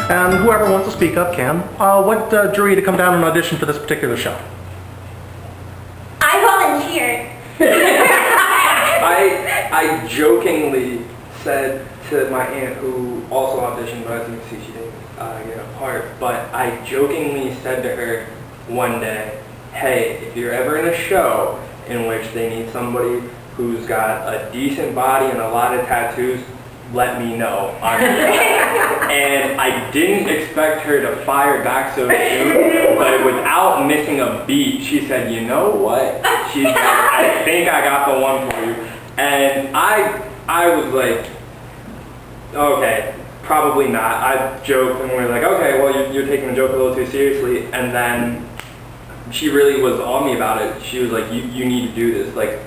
And whoever wants to speak up can. What drew you to come down and audition for this particular show? I volunteered. I jokingly said to my aunt, who also auditioned, but as you can see, she didn't get a part, but I jokingly said to her one day, hey, if you're ever in a show in which they need somebody who's got a decent body and a lot of tattoos, let me know. And I didn't expect her to fire back so soon, but without missing a beat, she said, you know what? She's like, I think I got the one for you. And I was like, okay, probably not. I joked and we were like, okay, well, you're taking the joke a little too seriously. And then she really was on me about it. She was like, you need to do this. Like,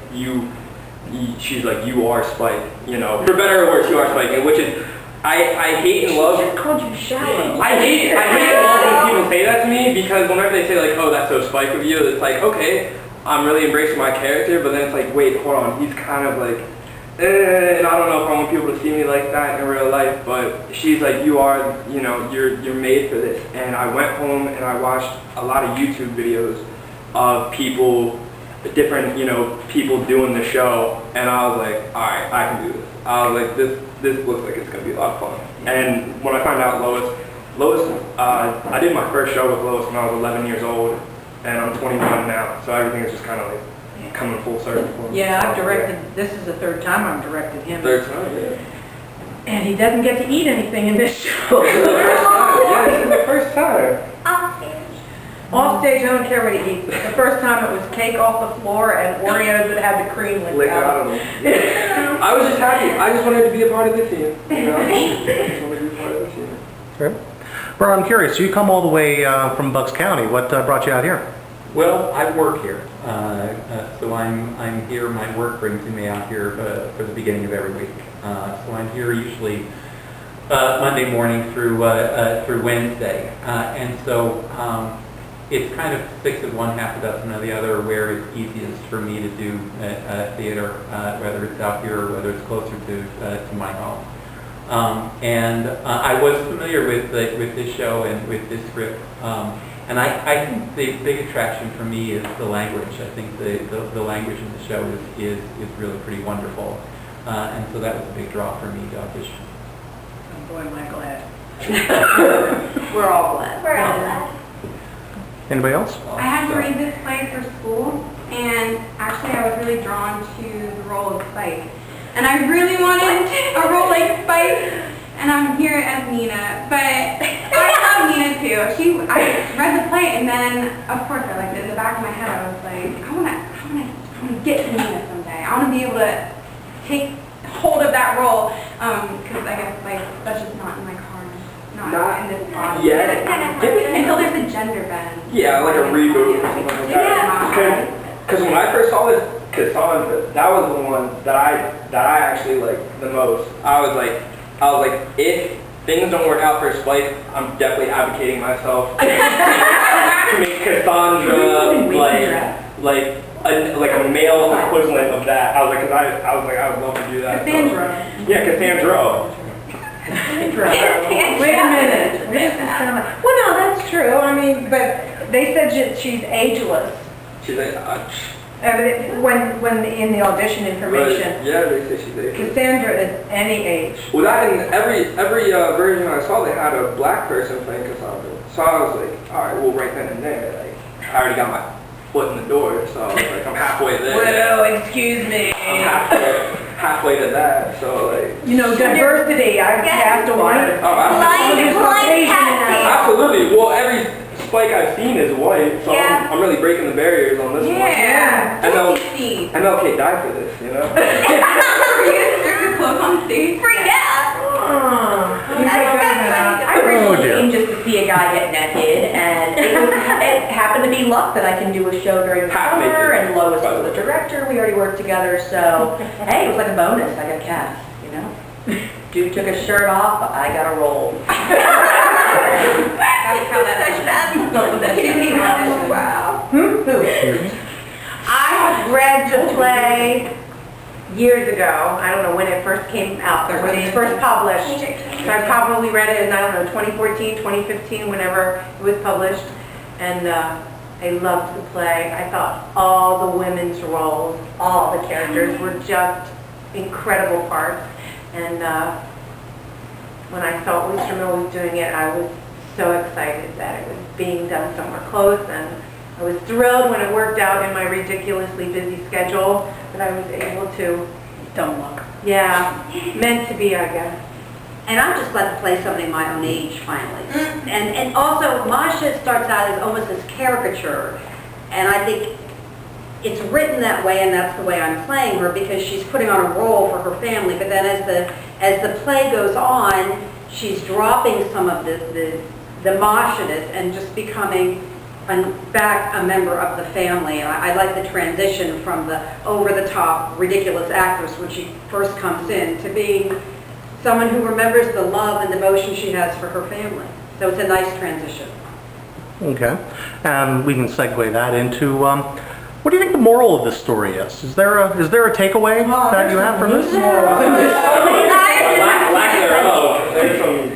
she's like, you are Spike, you know. For better or worse, you are Spike, which is, I hate and love. She just called you shallow. I hate and love when people say that to me, because whenever they say like, oh, that's so Spike of you, it's like, okay, I'm really embracing my character, but then it's like, wait, hold on, he's kind of like, and I don't know if I want people to see me like that in real life, but she's like, you are, you know, you're made for this. And I went home and I watched a lot of YouTube videos of people, different, you know, people doing the show, and I was like, all right, I can do this. I was like, this looks like it's gonna be a lot of fun. And when I found out Lois, I did my first show with Lois when I was 11 years old, and I'm 21 now, so everything is just kind of like coming full circle for me. Yeah, I've directed, this is the third time I've directed him. Third time, yeah. And he doesn't get to eat anything in this show. Yeah, this is the first time. Off stage, I don't care what he eats. The first time it was cake off the floor and Oreos that had the cream licked out of them. I was just happy. I just wanted to be a part of the team. You know? I just wanted to be a part of the team. Sure. Brian, I'm curious, you come all the way from Bucks County. What brought you out here? Well, I work here, so I'm here. My work brings me out here for the beginning of every week. So I'm here usually Monday morning through Wednesday, and so it's kind of 6 of one, half a dozen of the other, where it's easiest for me to do theater, whether it's out here or whether it's closer to my home. And I was familiar with this show and with this script. And I think the big attraction for me is the language. I think the language in the show is really pretty wonderful. And so that was a big draw for me to audition. Oh boy, am I glad. We're all glad. We're all glad. Anybody else? I had to read this play for school, and actually I was really drawn to the role of Spike. And I really wanted a role like Spike, and I'm here as Nina, but I love Nina too. I read the play, and then, of course, I in the back of my head, I was like, I wanna get to Nina someday. I wanna be able to take hold of that role, because I guess, like, that's just not in my cards. Not in this body. Yeah. Until there's a gender bend. Yeah, like a reboot or something like that. Because when I first saw this, Cassandra, that was the one that I actually liked the most. I was like, if things don't work out for Spike, I'm definitely advocating myself to make Cassandra like a male equivalent of that. I was like, I would love to do that. Cassandra. So. Yeah, Cassandra. Wait a minute. Well, no, that's true. I mean, but they said she's ageless. She's like, when in the audition information. yeah, they say she's ageless. Cassandra is any age. Well, that in every version I saw, they had a black person playing Cassandra. So I was like, all right, well, right then and there, like, I already got my foot in the door, so I was like, I'm halfway there. Well, excuse me. I'm halfway to that, so like. You know, diversity. I've cast a white. Oh, absolutely. Well, every Spike I've seen is white, so Yeah. I'm really breaking the barriers on this one. Yeah. MLK died for this, you know? Are you gonna strip your clothes on stage? I originally came just to see a guy get naked, and it happened to be luck that I can do a show during the summer, and Lois was the director. We already worked together, so hey, it was like a bonus. I got cast, you know. Dude took his shirt off, I got a role. That's how that Wow. Who? I read the play years ago. I don't know when it first came out, or when it was first published. So I probably read it in, I don't know, 2014, 2015, whenever it was published. And I loved the play. I thought all the women's roles, all the characters were just incredible parts. And when I saw Oyster Mill was doing it, I was so excited that it was being done somewhere close, and I was thrilled when it worked out in my ridiculously busy schedule that I was able to. Don't look. Yeah, meant to be, I guess. And I'm just glad to play somebody my own age finally. And also, Masha starts out as almost this caricature, and I think it's written that way, and that's the way I'm playing her, because she's putting on a role for her family. But then as the play goes on, she's dropping some of the Masha-ness and just becoming back a member of the family. And I like the transition from the over-the-top, ridiculous actress when she first comes in to being someone who remembers the love and devotion she has for her family. So it's a nice transition. Okay. We can segue that into, what do you think the moral of this story is? Is there a takeaway that you have from this? Lack thereof. There's some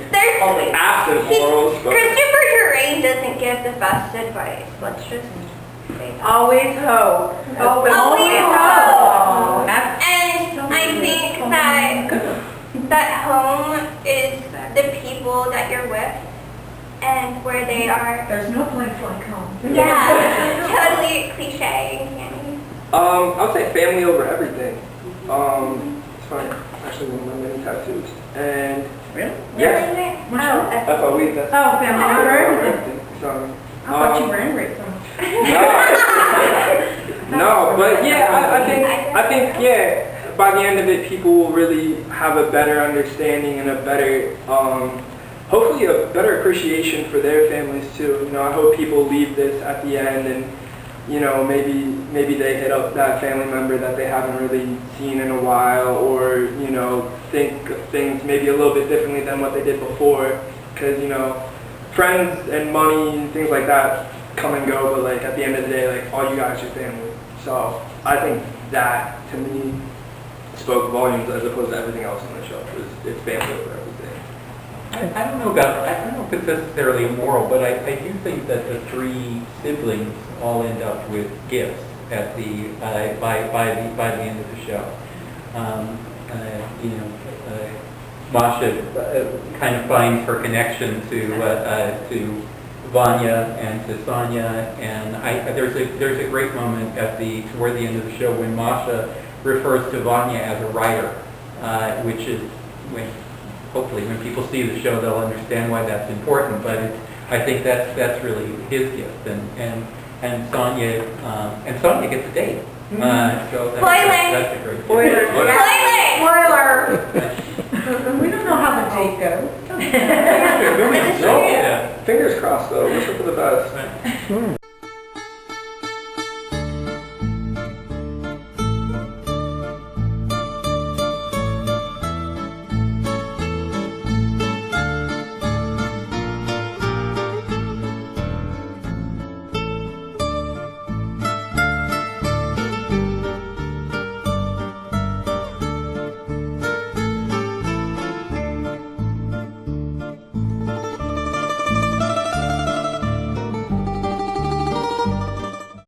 absent morals, but Christopher Durang doesn't give the best advice. Let's just say that. Always hope. Always hope. And I think that home is the people that you're with and where they are. There's no place like home. Yeah, totally cliche and candy. I'll say family over everything. It's funny. Actually, one of my many tattoos. And Really? yeah, FOE. That's Family over everything. Sorry. I thought you were angry. No, but yeah, I think yeah. By the end of it, people will really have a better understanding and a better, hopefully a better appreciation for their families too. You know, I hope people leave this at the end and, you know, maybe they hit up that family member that they haven't really seen in a while, or, you know, think of things maybe a little bit differently than what they did before. Because, you know, friends and money and things like that come and go, but like at the end of the day, like all you guys are family. So I think that to me spoke volumes as opposed to everything else on the show. It's family over everything. I don't know if it's necessarily a moral, but I do think that the three siblings all end up with gifts at the by the end of the show. You know, Masha kind of finds her connection to Vanya and to Sonia, and there's a great moment toward the end of the show when Masha refers to Vanya as a writer, which is hopefully when people see the show they'll understand why that's important. But I think that's really his gift, and Sonia gets a date. So that's a great gift. We don't know how the date goes. Yeah. Fingers crossed though. Wish her for the best.